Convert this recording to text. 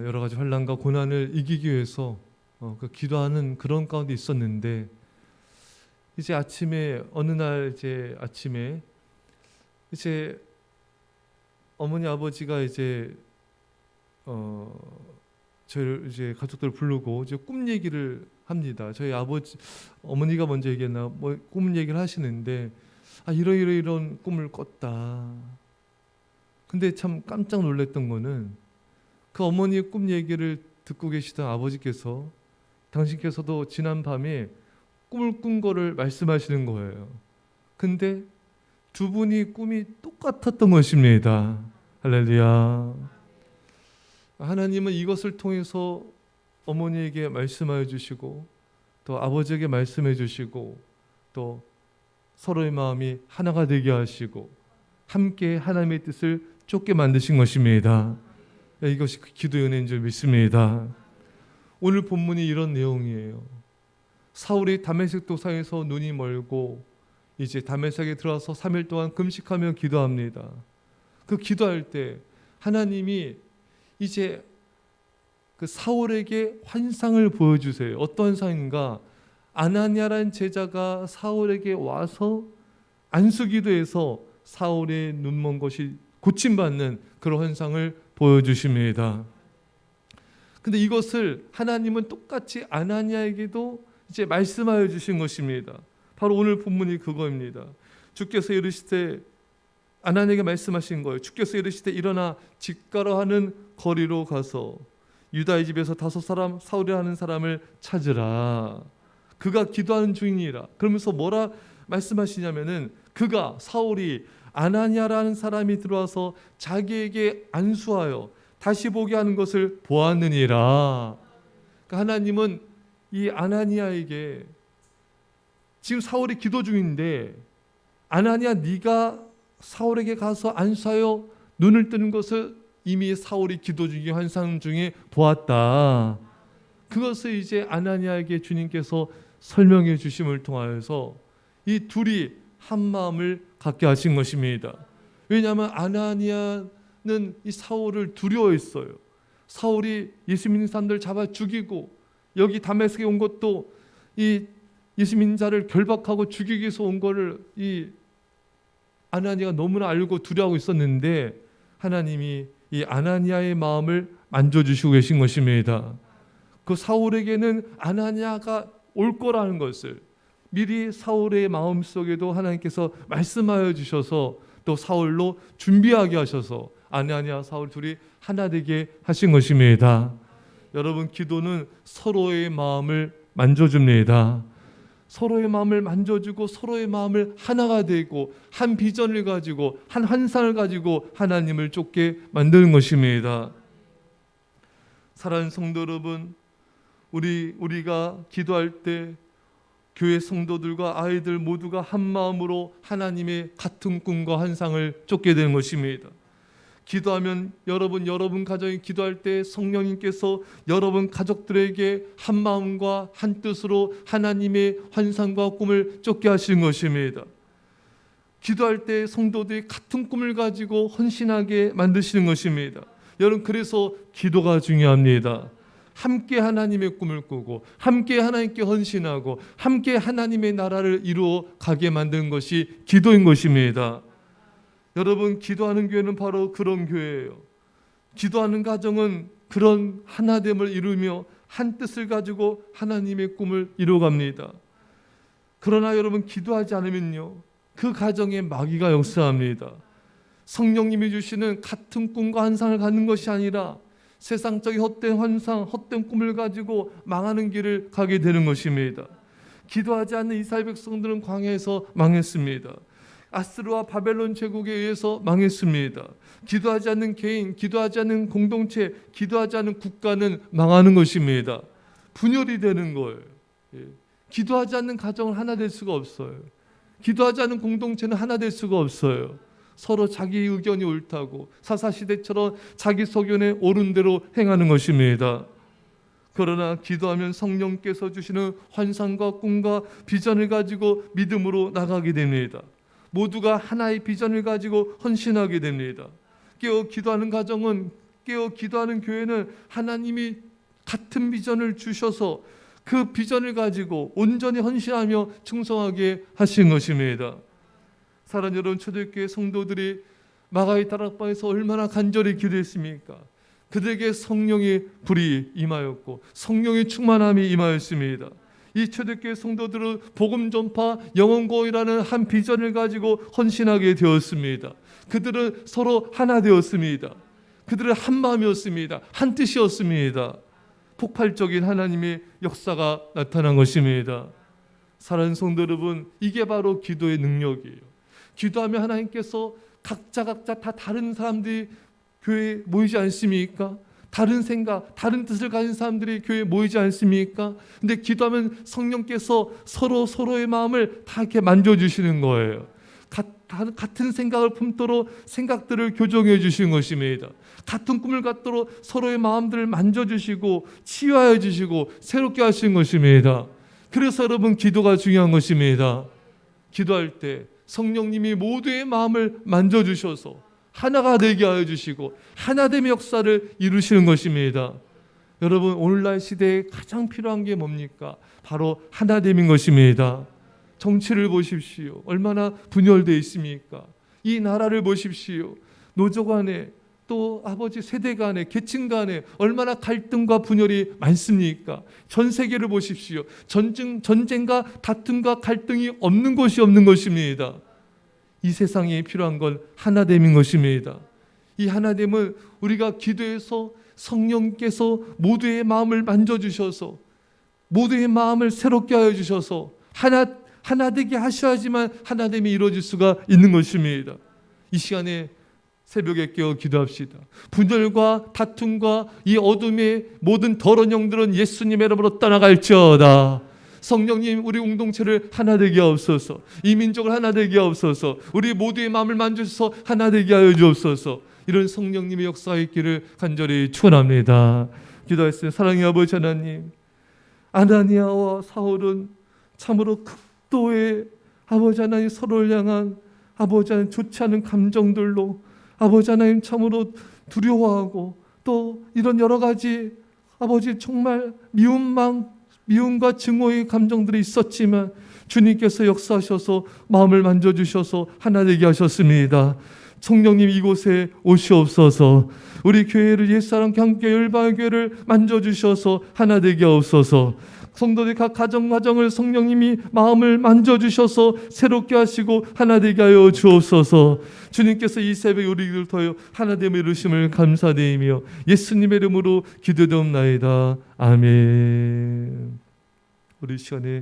여러 가지 환난과 고난을 이기기 위해서 기도하는 그런 가운데 있었는데, 이제 아침에 어느 날 이제 아침에 이제 어머니 아버지가 이제 저를 이제 가족들 부르고 이제 꿈 얘기를 합니다. 저희 어머니가 먼저 얘기했나 뭐 꿈 얘기를 하시는데, 이런 꿈을 꿨다. 근데 참 깜짝 놀랐던 거는 그 어머니의 꿈 얘기를 듣고 계시던 아버지께서, 당신께서도 지난 밤에 꿈을 꾼 거를 말씀하시는 거예요. 근데 두 분이 꿈이 똑같았던 것입니다. 할렐루야. 하나님은 이것을 통해서 어머니에게 말씀하여 주시고, 또 아버지에게 말씀해 주시고, 또 서로의 마음이 하나가 되게 하시고 함께 하나님의 뜻을 쫓게 만드신 것입니다. 이것이 기도의 은혜인 줄 믿습니다. 오늘 본문이 이런 내용이에요. 사울이 다메섹 도상에서 눈이 멀고 이제 다메섹에 들어와서 3일 동안 금식하며 기도합니다. 그 기도할 때 하나님이 이제 그 사울에게 환상을 보여주세요. 어떤 환상인가? 아나니아라는 제자가 사울에게 와서 안수기도해서 사울의 눈먼 것이 고침받는 그런 환상을 보여주십니다. 근데 이것을 하나님은 똑같이 아나니아에게도 이제 말씀하여 주신 것입니다. 바로 오늘 본문이 그거입니다. 주께서 이르시되, 아나니아에게 말씀하신 거예요. 주께서 이르시되 일어나 직가로 하는 거리로 가서 유다의 집에서 5사람 사울이라는 사람을 찾으라. 그가 기도하는 중이니라. 그러면서 뭐라 말씀하시냐면은, 그가 사울이 아나니아라는 사람이 들어와서 자기에게 안수하여 다시 보게 하는 것을 보았느니라. 그러니까 하나님은 이 아나니아에게, 지금 사울이 기도 중인데 아나니아 네가 사울에게 가서 안수하여 눈을 뜨는 것을 이미 사울이 기도 중에 환상 중에 보았다. 그것을 이제 아나니아에게 주님께서 설명해 주심을 통하여서 이 둘이 한 마음을 갖게 하신 것입니다. 왜냐하면 아나니아는 이 사울을 두려워했어요. 사울이 예수 믿는 사람들 잡아 죽이고, 여기 다메섹에 온 것도 이 예수 믿는 자를 결박하고 죽이기 위해서 온 거를 이 아나니아가 너무나 알고 두려워하고 있었는데, 하나님이 이 아나니아의 마음을 만져주시고 계신 것입니다. 그 사울에게는 아나니아가 올 거라는 것을 미리 사울의 마음속에도 하나님께서 말씀하여 주셔서, 또 사울로 준비하게 하셔서 아나니아 사울 둘이 하나 되게 하신 것입니다. 여러분, 기도는 서로의 마음을 만져줍니다. 서로의 마음을 만져주고 서로의 마음을 하나가 되고 한 비전을 가지고 한 환상을 가지고 하나님을 쫓게 만드는 것입니다. 사랑하는 성도 여러분, 우리가 기도할 때 교회 성도들과 아이들 모두가 한 마음으로 하나님의 같은 꿈과 환상을 쫓게 되는 것입니다. 기도하면 여러분 가정이 기도할 때 성령님께서 여러분 가족들에게 한 마음과 한 뜻으로 하나님의 환상과 꿈을 쫓게 하시는 것입니다. 기도할 때 성도들이 같은 꿈을 가지고 헌신하게 만드시는 것입니다. 여러분, 그래서 기도가 중요합니다. 함께 하나님의 꿈을 꾸고 함께 하나님께 헌신하고 함께 하나님의 나라를 이루어 가게 만드는 것이 기도인 것입니다. 여러분, 기도하는 교회는 바로 그런 교회예요. 기도하는 가정은 그런 하나됨을 이루며 한 뜻을 가지고 하나님의 꿈을 이루어갑니다. 그러나 여러분, 기도하지 않으면요, 그 가정에 마귀가 역사합니다. 성령님이 주시는 같은 꿈과 환상을 갖는 것이 아니라 세상적인 헛된 환상, 헛된 꿈을 가지고 망하는 길을 가게 되는 것입니다. 기도하지 않는 이스라엘 백성들은 광야에서 망했습니다. 아스르와 바벨론 제국에 의해서 망했습니다. 기도하지 않는 개인, 기도하지 않는 공동체, 기도하지 않는 국가는 망하는 것입니다. 분열이 되는 거예요. 기도하지 않는 가정은 하나 될 수가 없어요. 기도하지 않는 공동체는 하나 될 수가 없어요. 서로 자기 의견이 옳다고 사사시대처럼 자기 소견에 옳은 대로 행하는 것입니다. 그러나 기도하면 성령께서 주시는 환상과 꿈과 비전을 가지고 믿음으로 나가게 됩니다. 모두가 하나의 비전을 가지고 헌신하게 됩니다. 기도하는 가정은 깨어 기도하는 교회는 하나님이 같은 비전을 주셔서 그 비전을 가지고 온전히 헌신하며 충성하게 하신 것입니다. 사랑하는 여러분, 초대교회 성도들이 마가의 다락방에서 얼마나 간절히 기도했습니까? 그들에게 성령의 불이 임하였고 성령의 충만함이 임하였습니다. 이 초대교회 성도들은 복음 전파 영혼구원이라는 한 비전을 가지고 헌신하게 되었습니다. 그들은 서로 하나 되었습니다. 그들은 한 마음이었습니다. 한 뜻이었습니다. 폭발적인 하나님의 역사가 나타난 것입니다. 사랑하는 성도 여러분, 이게 바로 기도의 능력이에요. 기도하면 하나님께서 각자 다 다른 사람들이 교회에 모이지 않습니까? 다른 생각, 다른 뜻을 가진 사람들이 교회에 모이지 않습니까? 근데 기도하면 성령께서 서로의 마음을 다 이렇게 만져주시는 거예요. 같은 생각을 품도록 생각들을 교정해 주시는 것입니다. 같은 꿈을 갖도록 서로의 마음들을 만져주시고 치유하여 주시고 새롭게 하시는 것입니다. 그래서 여러분, 기도가 중요한 것입니다. 기도할 때 성령님이 모두의 마음을 만져주셔서 하나가 되게 하여 주시고 하나됨의 역사를 이루시는 것입니다. 여러분, 오늘날 시대에 가장 필요한 게 뭡니까? 바로 하나됨인 것입니다. 정치를 보십시오. 얼마나 분열되어 있습니까? 이 나라를 보십시오. 노조 간에, 또 아버지 세대 간에, 계층 간에 얼마나 갈등과 분열이 많습니까? 전 세계를 보십시오. 전쟁과 다툼과 갈등이 없는 곳이 없는 것입니다. 이 세상에 필요한 건 하나됨인 것입니다. 이 하나됨을 우리가 기도해서 성령께서 모두의 마음을 만져주셔서 모두의 마음을 새롭게 하여 주셔서 하나 되게 하셔야지만 하나됨이 이루어질 수가 있는 것입니다. 이 시간에 새벽에 깨어 기도합시다. 분열과 다툼과 이 어둠의 모든 더러운 영들은 예수님의 이름으로 떠나갈지어다. 성령님, 우리 공동체를 하나 되게 하옵소서. 이 민족을 하나 되게 하옵소서. 우리 모두의 마음을 만져서 하나 되게 하여 주옵소서. 이런 성령님의 역사가 있기를 간절히 축원합니다. 기도하겠습니다. 사랑의 아버지 하나님, 아나니아와 사울은 참으로 극도의 아버지 하나님 서로를 향한 아버지 하나님 좋지 않은 감정들로 아버지 하나님 참으로 두려워하고 또 이런 여러 가지 아버지 정말 미움과 증오의 감정들이 있었지만 주님께서 역사하셔서 마음을 만져주셔서 하나 되게 하셨습니다. 성령님, 이곳에 오시옵소서. 우리 교회를 옛사람과 함께 열방의 교회를 만져주셔서 하나 되게 하옵소서. 성도들 각 가정을 성령님이 마음을 만져주셔서 새롭게 하시고 하나 되게 하여 주옵소서. 주님께서 이 새벽에 우리를 더여 하나됨을 이루심을 감사드리며 예수님의 이름으로 기도드옵나이다. 아멘. 우리 시간에